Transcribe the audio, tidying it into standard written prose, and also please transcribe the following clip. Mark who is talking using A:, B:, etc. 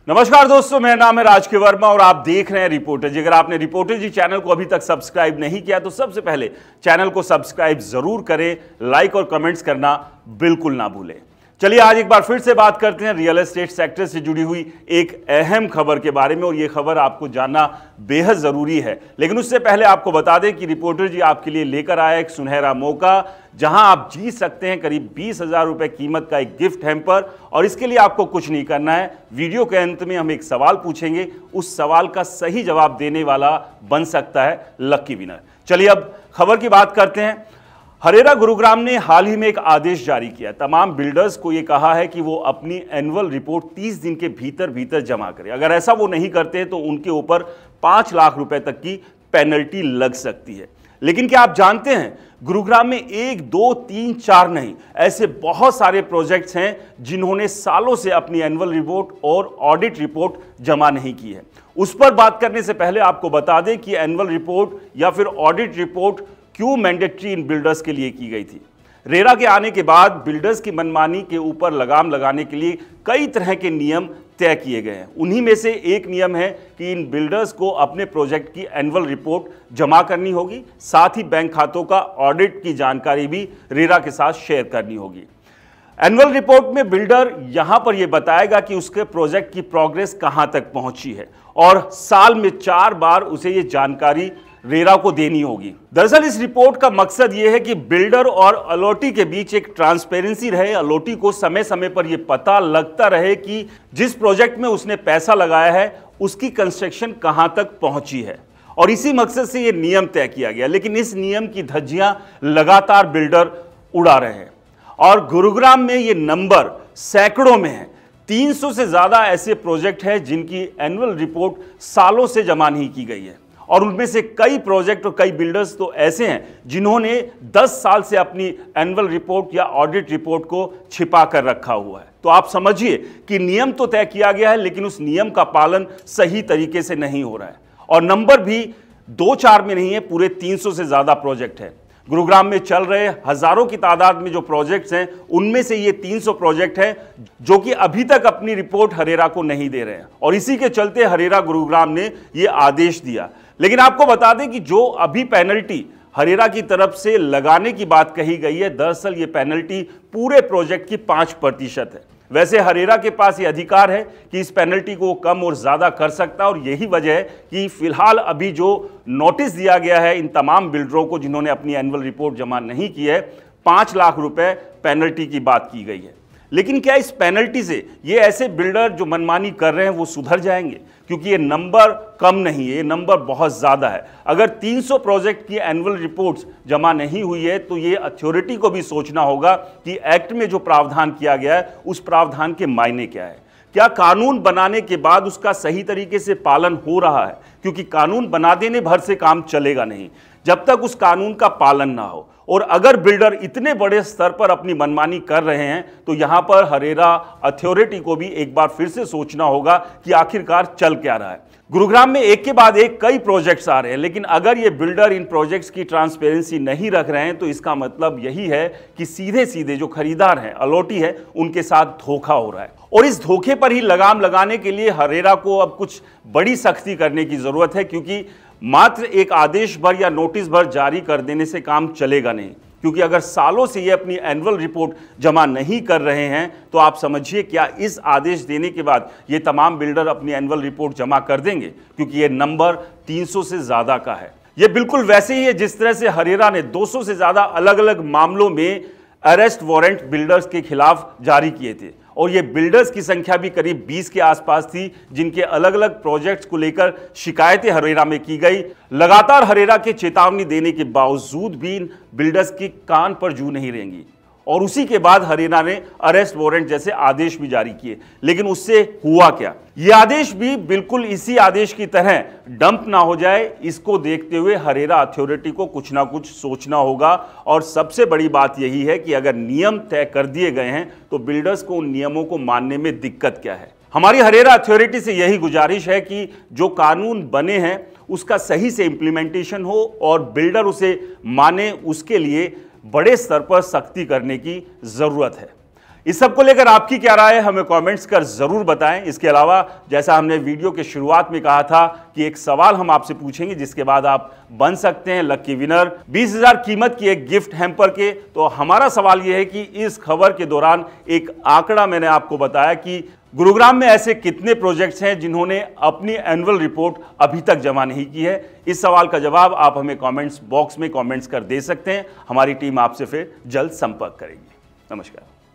A: नमस्कार दोस्तों, मेरा नाम है राज वर्मा और आप देख रहे हैं रिपोर्टर जी। अगर आपने रिपोर्टर जी चैनल को अभी तक सब्सक्राइब नहीं किया तो सबसे पहले चैनल को सब्सक्राइब जरूर करें, लाइक और कमेंट्स करना बिल्कुल ना भूलें। चलिए आज एक बार फिर से बात करते हैं रियल एस्टेट सेक्टर से जुड़ी हुई एक अहम खबर के बारे में, और ये खबर आपको जानना बेहद जरूरी है। लेकिन उससे पहले आपको बता दें कि रिपोर्टर जी आपके लिए लेकर आया एक सुनहरा मौका, जहां आप जीत सकते हैं करीब 20,000 रुपए कीमत का एक गिफ्ट हैम्पर। और इसके लिए आपको कुछ नहीं करना है, वीडियो के अंत में हम एक सवाल पूछेंगे, उस सवाल का सही जवाब देने वाला बन सकता है लकी विनर। चलिए अब खबर की बात करते हैं। हरेरा गुरुग्राम ने हाल ही में एक आदेश जारी किया, तमाम बिल्डर्स को यह कहा है कि वो अपनी एनुअल रिपोर्ट 30 दिन के भीतर जमा करें। अगर ऐसा वो नहीं करते तो उनके ऊपर 5 लाख रुपए तक की पेनल्टी लग सकती है। लेकिन क्या आप जानते हैं, गुरुग्राम में 1, 2, 3, 4 नहीं, ऐसे बहुत सारे प्रोजेक्ट्स हैं जिन्होंने सालों से अपनी एनुअल रिपोर्ट और ऑडिट रिपोर्ट जमा नहीं की है। उस पर बात करने से पहले आपको बता दें कि एनुअल रिपोर्ट या फिर ऑडिट रिपोर्ट क्यों मैंडेटरी इन बिल्डर्स के लिए की गई थी। रेरा के आने के बाद बिल्डर्स की मनमानी के ऊपर लगाम लगाने के लिए कई तरह के नियम तय किए गए हैं। उन्हीं में से एक नियम है कि इन बिल्डर्स को अपने प्रोजेक्ट की एनुअल रिपोर्ट जमा करनी होगी, साथ ही बैंक खातों का ऑडिट की जानकारी भी रेरा के साथ शेयर करनी होगी। एनुअल रिपोर्ट में बिल्डर यहां पर यह बताएगा कि उसके प्रोजेक्ट की प्रोग्रेस कहां तक पहुंची है, और साल में 4 बार उसे यह जानकारी रेरा को देनी होगी। दरअसल इस रिपोर्ट का मकसद यह है कि बिल्डर और अलॉटी के बीच एक ट्रांसपेरेंसी रहे, अलॉटी को समय समय पर यह पता लगता रहे कि जिस प्रोजेक्ट में उसने पैसा लगाया है उसकी कंस्ट्रक्शन कहां तक पहुंची है, और इसी मकसद से यह नियम तय किया गया। लेकिन इस नियम की धज्जियां लगातार बिल्डर उड़ा रहे हैं, और गुरुग्राम में यह नंबर सैकड़ों में है। 300 से ज्यादा ऐसे प्रोजेक्ट हैं जिनकी एनुअल रिपोर्ट सालों से जमा नहीं की गई है, और उनमें से कई प्रोजेक्ट और कई बिल्डर्स तो ऐसे हैं जिन्होंने 10 साल से अपनी एनुअल रिपोर्ट या ऑडिट रिपोर्ट को छिपा कर रखा हुआ है। तो आप समझिए कि नियम तो तय किया गया है, लेकिन उस नियम का पालन सही तरीके से नहीं हो रहा है, और नंबर भी 2-4 में नहीं है, पूरे 300 से ज्यादा प्रोजेक्ट है। गुरुग्राम में चल रहे हजारों की तादाद में जो प्रोजेक्ट्स हैं, उनमें से ये 300 प्रोजेक्ट हैं जो कि अभी तक अपनी रिपोर्ट हरेरा को नहीं दे रहे हैं, और इसी के चलते हरेरा गुरुग्राम ने ये आदेश दिया। लेकिन आपको बता दें कि जो अभी पेनल्टी हरेरा की तरफ से लगाने की बात कही गई है, दरअसल ये पेनल्टी पूरे प्रोजेक्ट की 5% है। वैसे हरेरा के पास ये अधिकार है कि इस पेनल्टी को कम और ज्यादा कर सकता है, और यही वजह है कि फिलहाल अभी जो नोटिस दिया गया है इन तमाम बिल्डरों को जिन्होंने अपनी एनुअल रिपोर्ट जमा नहीं की है, 5 लाख रुपए पेनल्टी की बात की गई है। लेकिन क्या इस पेनल्टी से ये ऐसे बिल्डर जो मनमानी कर रहे हैं वो सुधर जाएंगे? क्योंकि ये नंबर कम नहीं है, ये नंबर बहुत ज़्यादा है। अगर 300 प्रोजेक्ट की एनुअल रिपोर्ट्स जमा नहीं हुई है तो ये अथॉरिटी को भी सोचना होगा कि एक्ट में जो प्रावधान किया गया है उस प्रावधान के मायने क्या है। क्या कानून बनाने के बाद उसका सही तरीके से पालन हो रहा है? क्योंकि कानून बना देने भर से काम चलेगा नहीं जब तक उस कानून का पालन ना हो। और अगर बिल्डर इतने बड़े स्तर पर अपनी मनमानी कर रहे हैं तो यहां पर हरेरा अथॉरिटी को भी एक बार फिर से सोचना होगा कि आखिरकार चल क्या रहा है। गुरुग्राम में एक के बाद एक कई प्रोजेक्ट्स आ रहे हैं, लेकिन अगर ये बिल्डर इन प्रोजेक्ट्स की ट्रांसपेरेंसी नहीं रख रहे हैं तो इसका मतलब यही है कि सीधे सीधे जो खरीदार हैं, अलॉटी है, उनके साथ धोखा हो रहा है। और इस धोखे पर ही लगाम लगाने के लिए हरेरा को अब कुछ बड़ी सख्ती करने की जरूरत है, क्योंकि मात्र एक आदेश भर या नोटिस भर जारी कर देने से काम चलेगा नहीं। क्योंकि अगर सालों से ये अपनी एनुअल रिपोर्ट जमा नहीं कर रहे हैं तो आप समझिए क्या इस आदेश देने के बाद ये तमाम बिल्डर अपनी एनुअल रिपोर्ट जमा कर देंगे? क्योंकि ये नंबर 300 से ज़्यादा का है। ये बिल्कुल वैसे ही है जिस तरह से हरेरा ने 200 से ज़्यादा अलग अलग मामलों में अरेस्ट वारंट बिल्डर्स के खिलाफ जारी किए थे, और ये बिल्डर्स की संख्या भी करीब 20 के आसपास थी जिनके अलग अलग प्रोजेक्ट्स को लेकर शिकायतें हरेरा में की गई। लगातार हरेरा के चेतावनी देने के बावजूद भी इन बिल्डर्स की कान पर जू नहीं रहेंगी, और उसी के बाद हरेरा ने अरेस्ट वारंट जैसे आदेश भी जारी किए। लेकिन उससे हुआ क्या? ये आदेश भी बिल्कुल इसी आदेश की तरह डंप ना हो जाए, इसको देखते हुए हरेरा अथॉरिटी को कुछ ना कुछ सोचना होगा। और सबसे बड़ी बात यही है कि अगर नियम तय कर दिए गए हैं तो बिल्डर्स को उन नियमों को मानने में दिक्कत क्या है। हमारी हरेरा अथॉरिटी से यही गुजारिश है कि जो कानून बने हैं उसका सही से इंप्लीमेंटेशन हो और बिल्डर उसे माने, उसके लिए बड़े स्तर पर सख्ती करने की जरूरत है। इस सब को लेकर आपकी क्या राय है हमें कमेंट्स कर जरूर बताएं। इसके अलावा जैसा हमने वीडियो के शुरुआत में कहा था कि एक सवाल हम आपसे पूछेंगे जिसके बाद आप बन सकते हैं लकी विनर 20,000 कीमत की एक गिफ्ट हैम्पर के। तो हमारा सवाल यह है कि इस खबर के दौरान एक आंकड़ा मैंने आपको बताया कि गुरुग्राम में ऐसे कितने प्रोजेक्ट्स हैं जिन्होंने अपनी एनुअल रिपोर्ट अभी तक जमा नहीं की है। इस सवाल का जवाब आप हमें कमेंट्स बॉक्स में कमेंट्स कर दे सकते हैं। हमारी टीम आपसे फिर जल्द संपर्क करेगी। नमस्कार।